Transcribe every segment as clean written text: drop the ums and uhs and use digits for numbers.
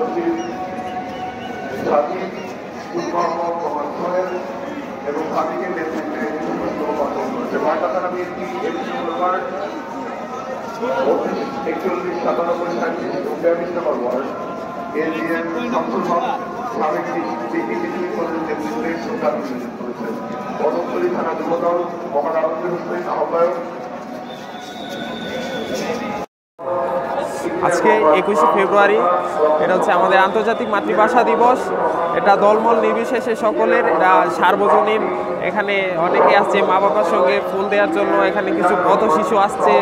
সচিব সাথী উৎকর্ম প্রমাণ সোহেল এবং সাথীকের নেতৃত্বে সমস্ত গঠন করেছে। পাটাকানা বিএনপি 41 এবং 42 নম্বর ওয়ার্ড এজিএম শামসুল হক সাবেক ডিগ্রি কলেজের নেতৃত্বে সংগ্রাম করেছেন। বদমতলী থানা যুবদল মোহাম্মদ আলমগীর হোসেন আহ্বায়ক। আজকে 21শে ফেব্রুয়ারি, এটা হচ্ছে আমাদের আন্তর্জাতিক মাতৃভাষা দিবস। এটা দলমল নির্বিশেষে সকলের, এটা সার্বজনীন। এখানে অনেকে আসছে মা বাবার সঙ্গে ফুল দেওয়ার জন্য। এখানে কিছু পথ শিশু আসছে,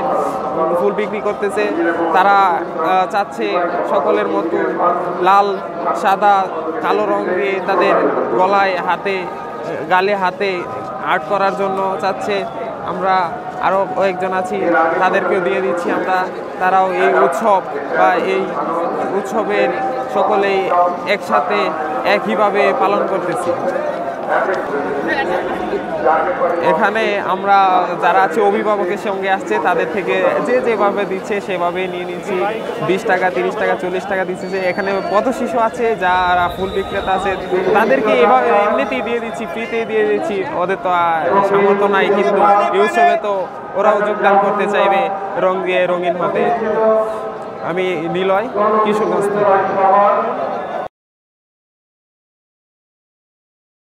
ফুল বিক্রি করতেছে। তারা চাচ্ছে সকলের মতো লাল, সাদা, কালো রং দিয়ে তাদের গলায়, হাতে, গালে, হাতে আর্ট করার জন্য চাচ্ছে। আমরা আরও কয়েকজন আছি, তাদেরকেও দিয়ে দিচ্ছি আমরা। তারাও এই উৎসব বা এই উৎসবের সকলেই একসাথে একইভাবে পালন করতেছি। এখানে আমরা যারা আছে অভিভাবকের সঙ্গে আসছে, তাদের থেকে যে যেভাবে দিচ্ছে সেভাবে নিয়ে নিচ্ছি। 20 টাকা, 30 টাকা, 40 টাকা দিচ্ছে। এখানে পথ শিশু আছে, যারা ফুল বিক্রেতা আছে, তাদেরকে এভাবে এমনিতেই দিয়ে দিচ্ছি, ফ্রিতেই দিয়ে দিচ্ছি। ওদের তো সামর্থ্য নাই, কিন্তু এই উৎসবে তো ওরাও যোগদান করতে চাইবে রং দিয়ে রঙিন হতে। আমি নিলয়, কিশোরগঞ্জ থেকে।